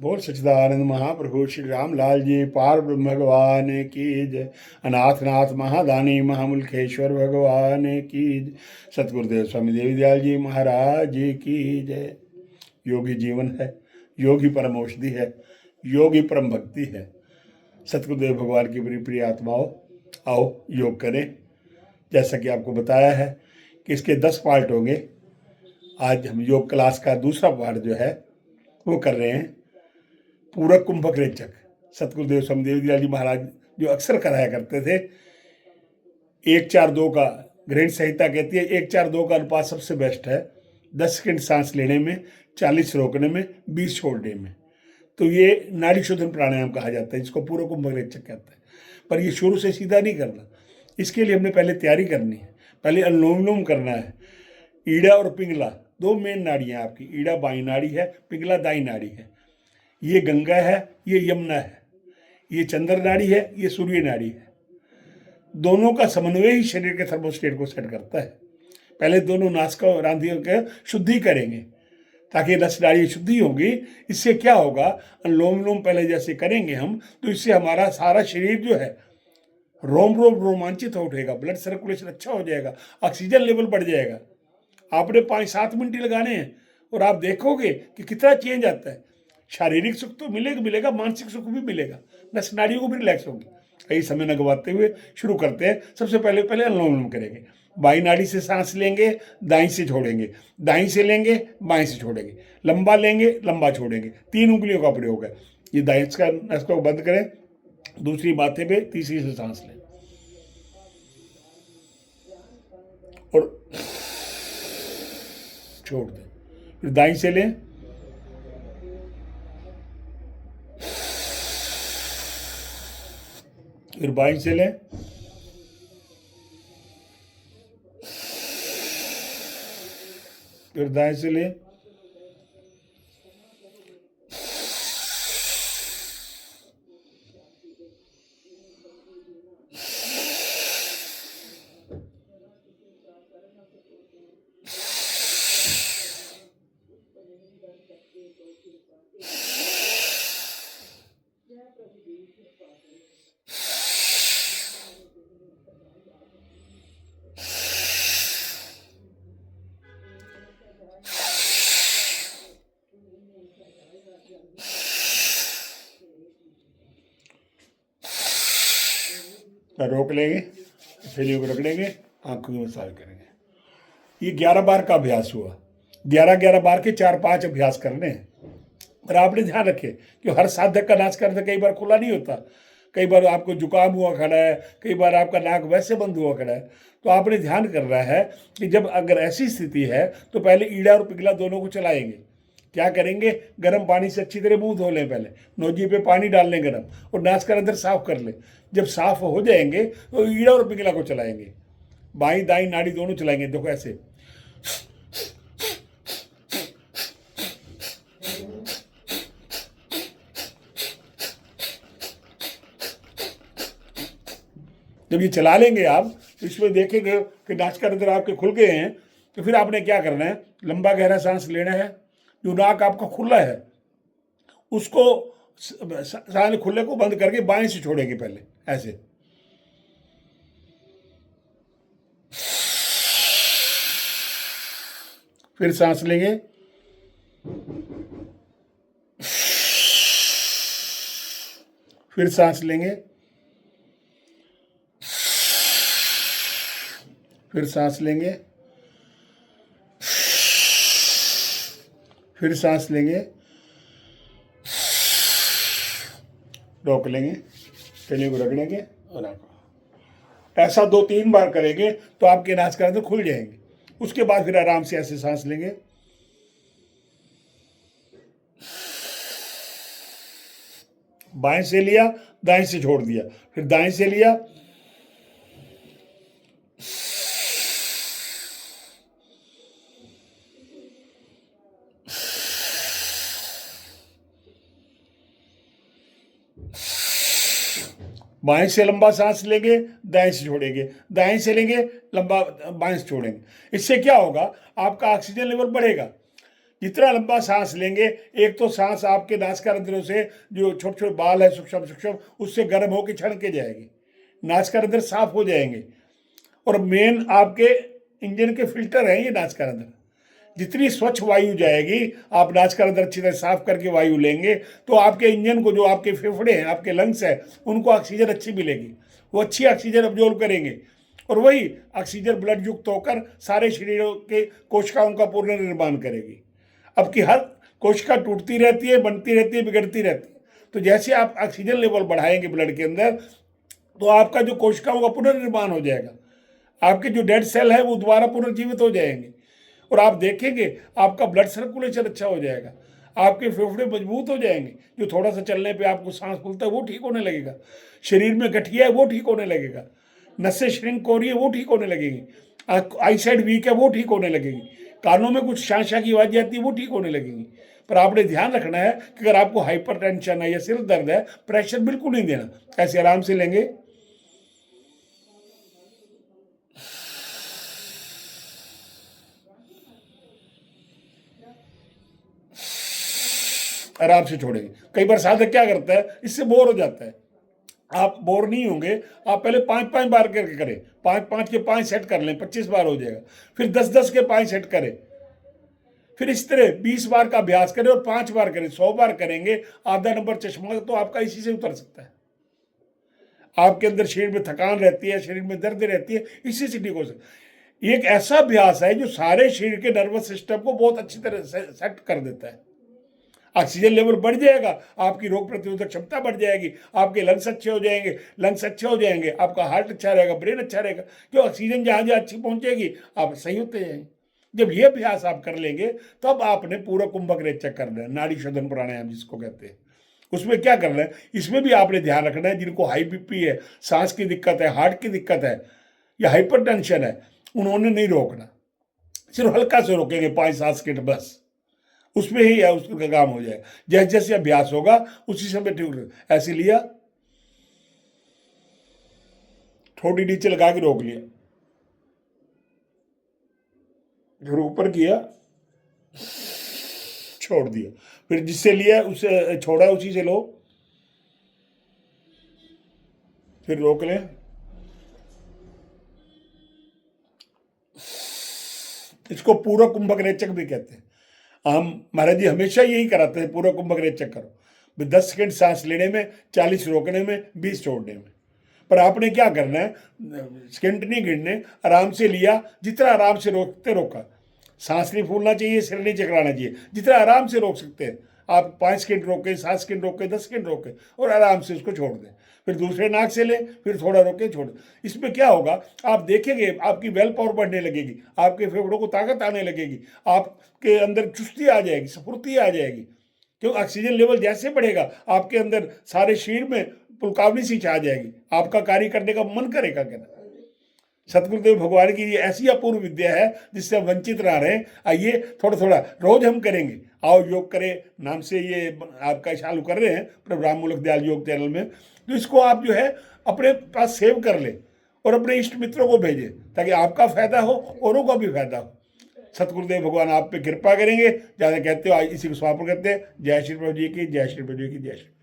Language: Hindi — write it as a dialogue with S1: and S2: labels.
S1: बोल सच्चिदानंद महाप्रभु श्री राम लाल जी पार ब्रह्म भगवान की जय। अनाथ नाथ महादानी महामुल्खेश्वर भगवान की जय। सतगुरुदेव स्वामी देवी दयाल जी महाराज जी की जय। योगी जीवन है, योगी परम औषधि है, योगी परम भक्ति है। सतगुरुदेव भगवान की बड़ी प्रिय आत्माओं, आओ योग करें। जैसा कि आपको बताया है कि इसके 10 पार्ट होंगे। आज हम योग क्लास का दूसरा पार्ट जो है वो कर रहे हैं। पूरक कुंभक रेचक सतगुरुदेव स्वामी देव दयाल जी महाराज जो अक्सर कराया करते थे। 1-4-2 का ग्रंथ संहिता कहती है 1-4-2 का अनुपात सबसे बेस्ट है। 10 सेकंड सांस लेने में, 40 रोकने में, 20 छोड़ने में। तो ये नाड़ी शोधन प्राणायाम कहा जाता है, जिसको पूरक कुंभक रेचक कहते हैं। पर ये शुरू से सीधा नहीं करना, इसके लिए हमने पहले तैयारी करनी है। पहले अनुलोम विलोम करना है। ईड़ा और पिंगला 2 मेन नाड़ियाँ आपकी। ईड़ा बाई नाड़ी है, पिंगला दाई नाड़ी है। ये गंगा है, ये यमुना है। ये चंद्र नाड़ी है, ये सूर्य नाड़ी है। दोनों का समन्वय ही शरीर के थर्मोस्टेट को सेट करता है। पहले दोनों नासिका और नाड़ियों के शुद्धि करेंगे ताकि रस नाड़ी शुद्धि होगी। इससे क्या होगा, अनुलोम विलोम पहले जैसे करेंगे हम, तो इससे हमारा सारा शरीर जो है रोम रोम रोमांचित हो उठेगा, ब्लड सर्कुलेशन अच्छा हो जाएगा, ऑक्सीजन लेवल बढ़ जाएगा। आपने 5-7 मिनट ही लगाने हैं और आप देखोगे कि कितना चेंज आता है। शारीरिक सुख तो मिलेगा, मानसिक सुख भी मिलेगा, नस नाड़ियों को भी रिलैक्स होगी। कई समय न गवाते हुए शुरू करते हैं। सबसे पहले अनुलोम विलोम करेंगे। बाई नाड़ी से सांस लेंगे, दाई से छोड़ेंगे, दाई से लेंगे, बाएं से छोड़ेंगे, लंबा लेंगे, लंबा छोड़ेंगे। 3 उंगलियों का प्रयोग है। ये दाई का नस को बंद करें, दूसरी माथे पे, तीसरी से सांस लें और छोड़ दें। फिर दाई से लें, फिर बाएं से लें, फिर दाएं से लें, रोक लेंगे, थैलियों को रख लेंगे, आंखों की मसाज करेंगे। ये 11 बार का अभ्यास हुआ। 11-11 बार के 4-5 अभ्यास करने हैं। पर आपने ध्यान रखे कि हर साधक का नाक करते कई बार खुला नहीं होता। कई बार आपको जुकाम हुआ खड़ा है, कई बार आपका नाक वैसे बंद हुआ खड़ा है। तो आपने ध्यान करना है कि जब अगर ऐसी स्थिति है तो पहले ईड़ा और पिघला दोनों को चलाएंगे। क्या करेंगे, गर्म पानी से अच्छी तरह मुंह धो लें, पहले नोजी पे पानी डाल लें गर्म, और नाक का अंदर साफ कर लें। जब साफ हो जाएंगे तो ईड़ा और पिघला को चलाएंगे, बाई दाई नाड़ी दोनों चलाएंगे। देखो ऐसे, जब ये चला लेंगे आप तो इसमें देखेंगे कि नाक के अंदर आपके खुल गए हैं। तो फिर आपने क्या करना है, लंबा गहरा सांस लेना है। जो नाक आपका खुला है उसको सांस खुले को बंद करके बाएं से छोड़ेंगे पहले, ऐसे। फिर सांस लेंगे, फिर सांस लेंगे, फिर सांस लेंगे, फिर सांस लेंगे, रोक लेंगे, थैली को रख लेंगे और आपको ऐसा 2-3 बार करेंगे तो आपके नासिका तो खुल जाएंगे। उसके बाद फिर आराम से ऐसे सांस लेंगे, बाएं से लिया, दाएं से छोड़ दिया, फिर दाएं से लिया, बाएं से लंबा सांस लेंगे, दाएं से छोड़ेंगे, दाएं से लेंगे, लंबा बाएं से छोड़ेंगे। इससे क्या होगा, आपका ऑक्सीजन लेवल बढ़ेगा। जितना लंबा सांस लेंगे, एक तो सांस आपके नासिकारंध्रों से जो छोटे छोटे बाल है सूक्ष्म सूक्ष्म, उससे गर्म होकर छड़के जाएगी, नासिकारंध्र साफ हो जाएंगे। और मेन आपके इंजन के फिल्टर हैं ये नासिकारंध्र। जितनी स्वच्छ वायु जाएगी, आप नासिकारंध्र अच्छी तरह साफ करके वायु लेंगे, तो आपके इंजन को, जो आपके फेफड़े हैं, आपके लंग्स हैं, उनको ऑक्सीजन अच्छी मिलेगी, वो अच्छी ऑक्सीजन अब्जॉर्ब करेंगे, और वही ऑक्सीजन ब्लड युक्त होकर सारे शरीरों के कोशिकाओं का पुनर्निर्माण करेगी। अब की हर कोशिका टूटती रहती है, बनती रहती है, बिगड़ती रहती है। तो जैसे आप ऑक्सीजन लेवल बढ़ाएंगे ब्लड के अंदर, तो आपका जो कोशिकाओं का पुनर्निर्माण हो जाएगा, आपके जो डेड सेल है वो दोबारा पुनर्जीवित हो जाएंगे, और आप देखेंगे आपका ब्लड सर्कुलेशन अच्छा हो जाएगा, आपके फेफड़े मजबूत हो जाएंगे, जो थोड़ा सा चलने पे आपको सांस फूलता है वो ठीक होने लगेगा, शरीर में गठिया है वो ठीक होने लगेगा, नसें श्रिंक हो रही है वो ठीक होने लगेगी, आई साइड वीक है वो ठीक होने लगेगी, कानों में कुछ शां की आवाज़ आती है वो ठीक होने लगेगी। पर आपने ध्यान रखना है कि अगर आपको हाइपरटेंशन है या सिर दर्द है, प्रेशर बिल्कुल नहीं देना, ऐसे आराम से लेंगे, आराम से छोड़ेंगे। कई बार साधक क्या करता है, इससे बोर हो जाता है। आप बोर नहीं होंगे, आप पहले 5-5 बार करके करें, 5-5 के 5 सेट कर लें, 25 बार हो जाएगा। फिर 10-10 के 5 सेट करें, फिर इस तरह 20 बार का अभ्यास करें और 5 बार करें, 100 बार करेंगे, आधा नंबर चश्मा तो आपका इसी से उतर सकता है। आपके अंदर शरीर में थकान रहती है, शरीर में दर्द रहती है, इसी से ठीक हो सकता है। एक ऐसा अभ्यास है जो सारे शरीर के नर्वस सिस्टम को बहुत अच्छी तरह से सेट कर देता है। ऑक्सीजन लेवल बढ़ जाएगा, आपकी रोग प्रतिरोधक क्षमता बढ़ जाएगी, आपके लंग्स अच्छे हो जाएंगे, आपका हार्ट अच्छा रहेगा, ब्रेन अच्छा रहेगा, क्यों ऑक्सीजन जहाँ जहाँ अच्छी पहुंचेगी आप सही होते जाएंगे। जब ये अभ्यास आप कर लेंगे, तब आपने पूरा कुंभक रेचक करना है, नाड़ी शोधन प्राणायाम जिसको कहते हैं। उसमें क्या करना है, इसमें भी आपने ध्यान रखना है, जिनको हाई बीपी है, सांस की दिक्कत है, हार्ट की दिक्कत है या हाइपरटेंशन है, उन्होंने नहीं रोकना, सिर्फ हल्का से रोकेंगे 5-7 सेकंड बस, उसमें ही है, उसका काम हो जाएगा। जैसे जैसे अभ्यास होगा उसी समय ठीक। ऐसे लिया, थोड़ी नीचे लगा के रोक लिया, फिर ऊपर किया, छोड़ दिया, फिर जिससे लिया उसे छोड़ा, उसी से लो, फिर रोक लें, इसको पूरा कुंभक रेचक भी कहते हैं। हम महाराज जी हमेशा यही कराते हैं, पूरा कुंभक रेचक करो, 10 सेकंड सांस लेने में, 40 रोकने में, 20 छोड़ने में। पर आपने क्या करना है, सेकंड नहीं गिनने, आराम से लिया, जितना आराम से रोकते रोका, सांस नहीं फूलना चाहिए, सिर नहीं चकराना चाहिए, जितना आराम से रोक सकते हैं आप, 5 सेकंड रोके, 7 सेकंड रोके, 10 सेकंड रोके, और आराम से उसको छोड़ दें। फिर दूसरे नाक से लें, फिर थोड़ा रोके, छोड़ दें। इसमें क्या होगा, आप देखेंगे आपकी वेल पावर बढ़ने लगेगी, आपके फेफड़ों को ताकत आने लगेगी, आपके अंदर चुस्ती आ जाएगी, स्फूर्ति आ जाएगी, क्यों ऑक्सीजन लेवल जैसे बढ़ेगा आपके अंदर सारे शरीर में पुलकावनी सी छा जाएगी, आपका कार्य करने का मन करेगा। कहना सतगुरुदेव भगवान की ये ऐसी अपूर्व विद्या है जिससे हम वंचित ना रहे। आइए थोड़ा थोड़ा रोज हम करेंगे, आओ योग करें नाम से ये आपका चालू कर रहे हैं प्रभु मूलक दयाल योग चैनल में, तो इसको आप जो है अपने पास सेव कर ले और अपने इष्ट मित्रों को भेजें, ताकि आपका फायदा हो, औरों का भी फायदा हो। सतगुरुदेव भगवान आप पे कृपा करेंगे। ज़्यादा कहते हो इसी को समापन करते हैं। जय श्री प्रभु जी की, जय श्री प्रभु जी की, जय श्री।